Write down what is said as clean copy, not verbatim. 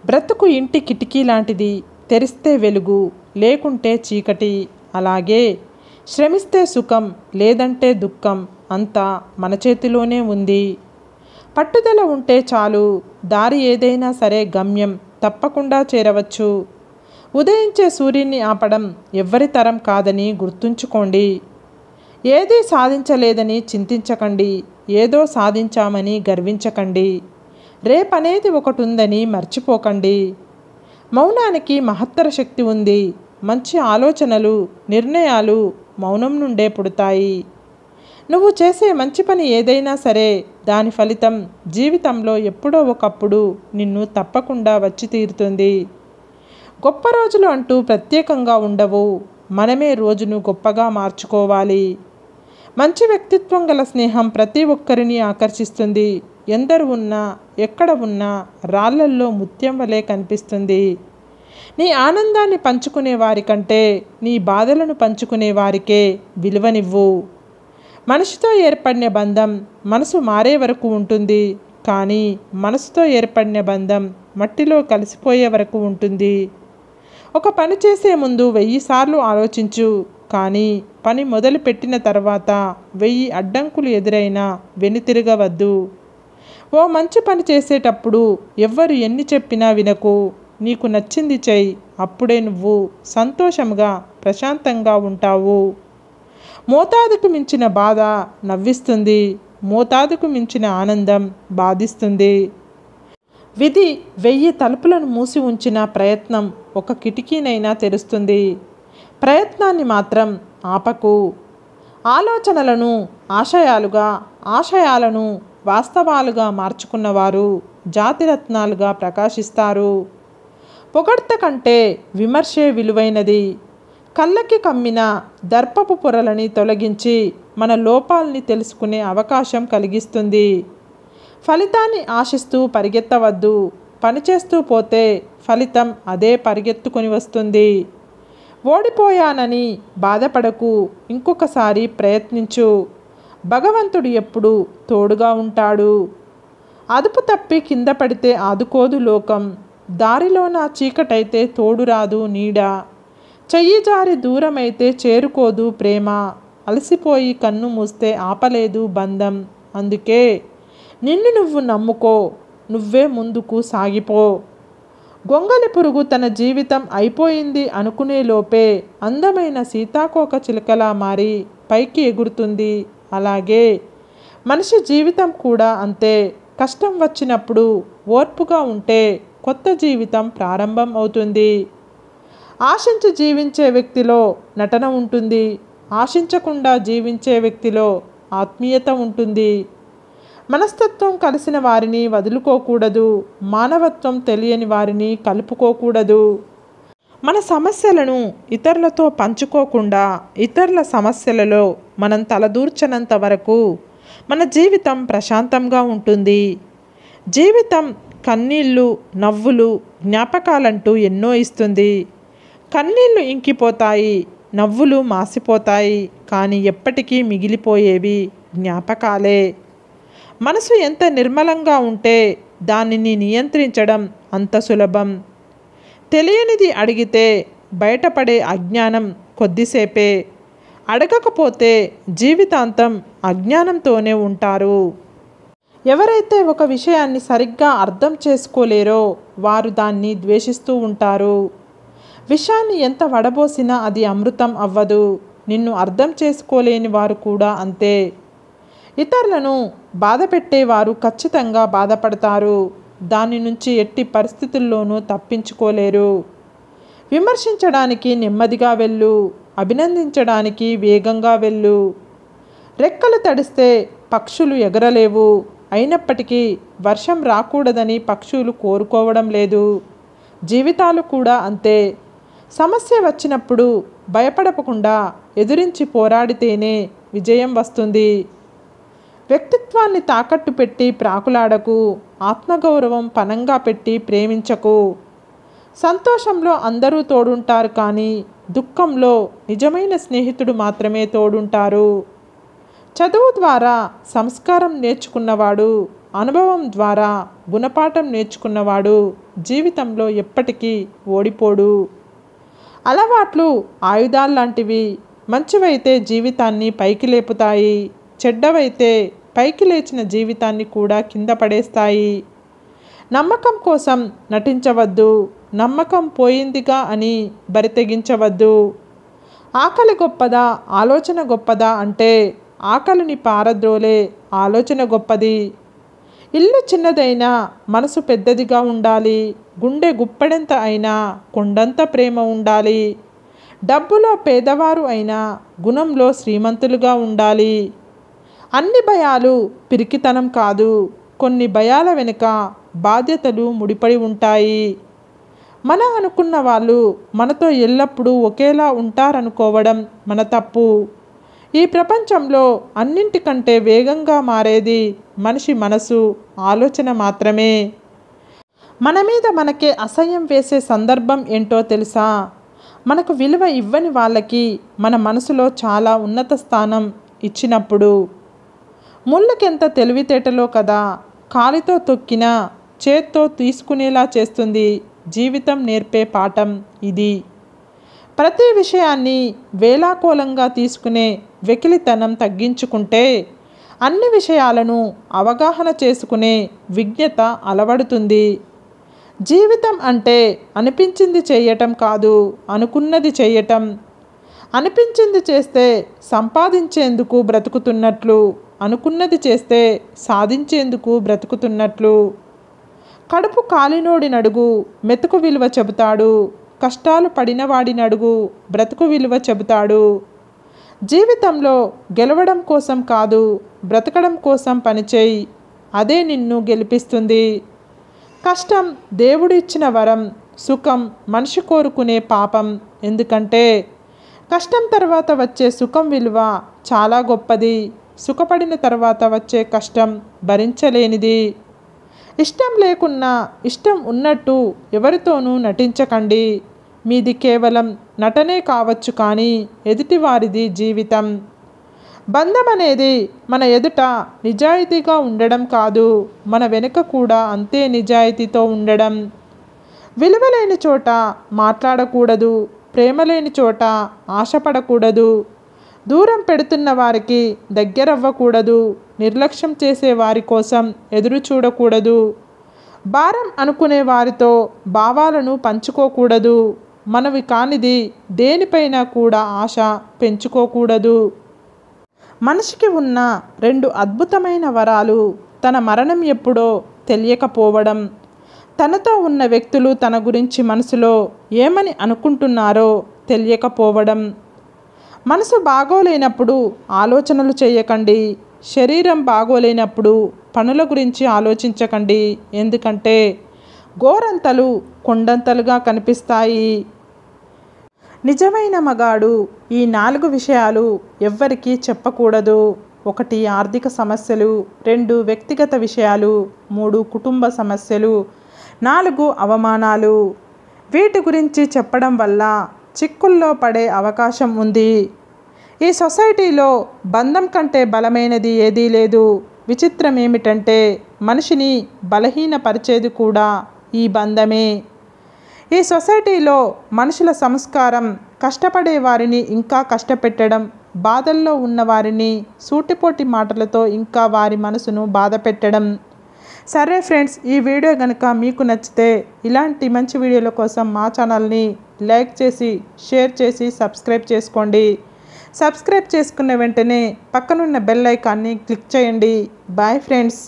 బ్రతుకు ఇంటి కిటికీ లాంటిది. తెరిస్తే వెలుగు, లేకుంటే చీకటి. అలాగే శ్రమిస్తే సుఖం, లేదంటే దుఃఖం. అంతా మన చేతిలోనే ఉంది. పట్టుదల ఉంటే చాలు. దారి ఏదైనా సరే గమ్యం తప్పకుండా చేరవచ్చు. ఉదయించే సూర్యుని ఆపడం ఎవ్వరి తరం కాదని గుర్తుంచుకోండి. ఏదీ సాధించలేదని చింతించకండి. ఏదో సాధించామని గర్వించకండి. రేపనేది ఒకటి ఉందని మర్చిపోకండి. మౌనానికి మహత్తర శక్తి ఉంది. మంచి ఆలోచనలు, నిర్ణయాలు మౌనం నుండే పుడతాయి. నువ్వు చేసే మంచి పని ఏదైనా సరే దాని ఫలితం జీవితంలో ఎప్పుడో ఒకప్పుడు నిన్ను తప్పకుండా వచ్చి తీరుతుంది. గొప్ప రోజులు అంటూ ప్రత్యేకంగా ఉండవు. మనమే రోజును గొప్పగా మార్చుకోవాలి. మంచి వ్యక్తిత్వం గల స్నేహం ప్రతి ఒక్కరిని ఆకర్షిస్తుంది. ఎందరు ఉన్నా, ఎక్కడ ఉన్నా రాళ్ళల్లో ముత్యం వలె కనిపిస్తుంది. నీ ఆనందాన్ని పంచుకునే వారికంటే నీ బాధలను పంచుకునే వారికే విలువనివ్వు. మనిషితో ఏర్పడిన బంధం మనసు మారే వరకు ఉంటుంది. కానీ మనసుతో ఏర్పడిన బంధం మట్టిలో కలిసిపోయే వరకు ఉంటుంది. ఒక పని చేసే ముందు 1000 సార్లు ఆలోచించు. కానీ పని మొదలు పెట్టిన తర్వాత 1000 అడ్డంకులు ఎదురైనా వెనుతిరగవద్దు. ఓ మంచి పని చేసేటప్పుడు ఎవ్వరు ఎన్ని చెప్పినా వినకు. నీకు నచ్చింది చెయ్యి. అప్పుడే నువ్వు సంతోషంగా, ప్రశాంతంగా ఉంటావు. మోతాదుకు మించిన బాధ నవ్విస్తుంది. మోతాదుకు మించిన ఆనందం బాధిస్తుంది. విధి 1000 తలుపులను మూసి ఉంచిన ప్రయత్నం ఒక కిటికీనైనా తెరుస్తుంది. ప్రయత్నాన్ని మాత్రం ఆపకు. ఆలోచనలను ఆశయాలుగా, ఆశయాలను వాస్తవాలుగా మార్చుకున్నవారు జాతిరత్నాలుగా ప్రకాశిస్తారు. పొగడ్త కంటే విమర్శే విలువైనది. కళ్ళకి కమ్మిన దర్పపు పొరలని తొలగించి మన లోపాలని తెలుసుకునే అవకాశం కలిగిస్తుంది. ఫలితాన్ని ఆశిస్తూ పరిగెత్తవద్దు. పనిచేస్తూ పోతే ఫలితం అదే పరిగెత్తుకొని వస్తుంది. ఓడిపోయానని బాధపడకు. ఇంకొకసారి ప్రయత్నించు. భగవంతుడు ఎప్పుడు తోడుగా ఉంటాడు. అదుపు తప్పి కింద పడితే ఆదుకోదు లోకం. దారిలోన చీకటైతే తోడురాదు నీడ. చెయ్యి జారి దూరమైతే చేరుకోదు ప్రేమ. అలసిపోయి కన్ను మూస్తే ఆపలేదు బంధం. అందుకే నిన్ను నువ్వు నమ్ముకో. నువ్వే ముందుకు సాగిపో. గొంగలి పురుగు తన జీవితం అయిపోయింది అనుకునే లోపే అందమైన సీతాకోక చిలుకలా మారి పైకి ఎగురుతుంది. అలాగే మనిషి జీవితం కూడా అంతే. కష్టం వచ్చినప్పుడు ఓర్పుగా ఉంటే కొత్త జీవితం ప్రారంభం అవుతుంది. ఆశించి జీవించే వ్యక్తిలో నటన ఉంటుంది. ఆశించకుండా జీవించే వ్యక్తిలో ఆత్మీయత ఉంటుంది. మనస్తత్వం కలిసిన వారిని వదులుకోకూడదు. మానవత్వం తెలియని వారిని కలుపుకోకూడదు. మన సమస్యలను ఇతరులతో పంచుకోకుండా ఇతరుల సమస్యలలో మనం తలదూర్చనంత వరకు మన జీవితం ప్రశాంతంగా ఉంటుంది. జీవితం కన్నీళ్ళు, నవ్వులు, జ్ఞాపకాలంటూ ఎన్నో ఇస్తుంది. కన్నీళ్ళు ఇంకిపోతాయి, నవ్వులు మాసిపోతాయి. కానీ ఎప్పటికీ మిగిలిపోయేవి జ్ఞాపకాలే. మనసు ఎంత నిర్మలంగా ఉంటే దానిని నియంత్రించడం అంత సులభం. తెలియనిది అడిగితే బయటపడే అజ్ఞానం కొద్దిసేపే. అడగకపోతే జీవితాంతం అజ్ఞానంతోనే ఉంటారు. ఎవరైతే ఒక విషయాన్ని సరిగ్గా అర్థం చేసుకోలేరో వారు దాన్ని ద్వేషిస్తూ ఉంటారు. విషయాన్ని ఎంత వడబోసినా అది అమృతం అవ్వదు. నిన్ను అర్థం చేసుకోలేని వారు కూడా అంతే. ఇతరులను బాధ పెట్టేవారు ఖచ్చితంగా బాధపడతారు. దాని నుంచి ఎట్టి పరిస్థితుల్లోనూ తప్పించుకోలేరు. విమర్శించడానికి నెమ్మదిగా వెళ్ళు. అభినందించడానికి వేగంగా వెళ్ళు. రెక్కలు తడిస్తే పక్షులు ఎగరలేవు. అయినప్పటికీ వర్షం రాకూడదని పక్షులు కోరుకోవడం లేదు. జీవితాలు కూడా అంతే. సమస్య వచ్చినప్పుడు భయపడకుండా ఎదురించి పోరాడితేనే విజయం వస్తుంది. వ్యక్తిత్వాన్ని తాకట్టు పెట్టి ప్రాకులాడకు. ఆత్మగౌరవం పణంగా పెట్టి ప్రేమించకు. సంతోషంలో అందరూ తోడుంటారు, కానీ దుఃఖంలో నిజమైన స్నేహితుడు మాత్రమే తోడుంటారు. చదువు ద్వారా సంస్కారం నేర్చుకున్నవాడు, అనుభవం ద్వారా గుణపాఠం నేర్చుకున్నవాడు జీవితంలో ఎప్పటికీ ఓడిపోడు. అలవాట్లు ఆయుధాల్లాంటివి. మంచివైతే జీవితాన్ని పైకి లేపుతాయి, చెడ్డవైతే పైకి లేచిన జీవితాన్ని కూడా కింద పడేస్తాయి. నమ్మకం కోసం నటించవద్దు, నమ్మకం పోయిందిగా అని బరితెగించవద్దు. ఆకలి గొప్పదా, ఆలోచన గొప్పదా అంటే ఆకలిని పారద్రోలే ఆలోచన గొప్పది. ఇల్లు చిన్నదైనా మనసు పెద్దదిగా ఉండాలి. గుండె గుప్పెడంత అయినా కొండంత ప్రేమ ఉండాలి. డబ్బులో పేదవారు అయినా గుణంలో శ్రీమంతులుగా ఉండాలి. అన్ని భయాలు పిరికితనం కాదు. కొన్ని భయాల వెనుక బాధ్యతలు ముడిపడి ఉంటాయి. మన అనుకున్న వాళ్ళు మనతో ఎల్లప్పుడూ ఒకేలా ఉంటారనుకోవడం మన తప్పు. ఈ ప్రపంచంలో అన్నింటికంటే వేగంగా మారేది మనిషి మనసు, ఆలోచన మాత్రమే. మన మీద మనకే అసహ్యం వేసే సందర్భం ఏంటో తెలుసా? మనకు విలువ ఇవ్వని వాళ్ళకి మన మనసులో చాలా ఉన్నత స్థానం ఇచ్చినప్పుడు. ముళ్ళకెంత తెలివితేటలో కదా, కాలితో తొక్కినా చేత్తో తీసుకునేలా చేస్తుంది జీవితం నేర్పే పాఠం ఇది. ప్రతి విషయాన్ని వేలాకోలంగా తీసుకునే వెకిలితనం తగ్గించుకుంటే అన్ని విషయాలను అవగాహన చేసుకునే విజ్ఞత అలవడుతుంది. జీవితం అంటే అనిపించింది చేయటం కాదు, అనుకున్నది చేయటం. అనిపించింది చేస్తే సంపాదించేందుకు బ్రతుకుతున్నట్లు, అనుకున్నది చేస్తే సాధించేందుకు బ్రతుకుతున్నట్లు. కడుపు కాలినోడి నడుగు మెతుకు విలువ చెబుతాడు, కష్టాలు పడినవాడి నడుగు బ్రతుకు విలువ చెబుతాడు. జీవితంలో గెలవడం కోసం కాదు, బ్రతకడం కోసం పనిచేయి, అదే నిన్ను గెలిపిస్తుంది. కష్టం దేవుడు ఇచ్చిన వరం, సుఖం మనిషి కోరుకునే పాపం. ఎందుకంటే కష్టం తర్వాత వచ్చే సుఖం విలువ చాలా గొప్పది. సుఖపడిన తర్వాత వచ్చే కష్టం భరించలేనిది. ఇష్టం లేకున్నా ఇష్టం ఉన్నట్టు ఎవరితోనూ నటించకండి. మీది కేవలం నటనే కావచ్చు, కానీ ఎదుటివారిది జీవితం. బంధం అనేది మన ఎదుట నిజాయితీగా ఉండడం కాదు, మన వెనుక కూడా అంతే నిజాయితీతో ఉండడం. విలువలేని చోట మాట్లాడకూడదు, ప్రేమ లేని చోట ఆశపడకూడదు. దూరం పెడుతున్న వారికి దగ్గరవ్వకూడదు, నిర్లక్ష్యం చేసే వారి కోసం ఎదురు చూడకూడదు. భారం అనుకునే వారితో భావాలను పంచుకోకూడదు. మనవి కానిది దేనిపైన కూడా ఆశ పెంచుకోకూడదు. మనిషికి ఉన్న 2 అద్భుతమైన వరాలు: తన మరణం ఎప్పుడో తెలియకపోవడం, తనతో ఉన్న వ్యక్తులు తన గురించి మనసులో ఏమని అనుకుంటున్నారో తెలియకపోవడం. మనసు బాగోలేనప్పుడు ఆలోచనలు చేయకండి. శరీరం బాగోలేనప్పుడు పనుల గురించి ఆలోచించకండి. ఎందుకంటే గోరంతలు కొండంతలుగా కనిపిస్తాయి. నిజమైన మగాడు ఈ 4 విషయాలు ఎవ్వరికీ చెప్పకూడదు. 1 ఆర్థిక సమస్యలు, 2 వ్యక్తిగత విషయాలు, 3 కుటుంబ సమస్యలు, 4 అవమానాలు. వీటి గురించి చెప్పడం వల్ల చిక్కుల్లో పడే అవకాశం ఉంది. ఈ సొసైటీలో బంధం కంటే బలమైనది ఏదీ లేదు. విచిత్రం ఏమిటంటే మనిషిని బలహీనపరిచేది కూడా ఈ బంధమే. ఈ సొసైటీలో మనుషుల సంస్కారం కష్టపడే వారిని ఇంకా కష్టపెట్టడం, బాధల్లో ఉన్నవారిని సూటిపోటి మాటలతో ఇంకా వారి మనసును బాధ పెట్టడం. సరే ఫ్రెండ్స్, ఈ వీడియో కనుక మీకు నచ్చితే ఇలాంటి మంచి వీడియోల కోసం మా ఛానల్ని లైక్ చేసి, షేర్ చేసి, సబ్స్క్రైబ్ చేసుకోండి. సబ్స్క్రైబ్ చేసుకున్న వెంటనే పక్కనున్న బెల్ ఐకాన్ని క్లిక్ చేయండి. Bye friends.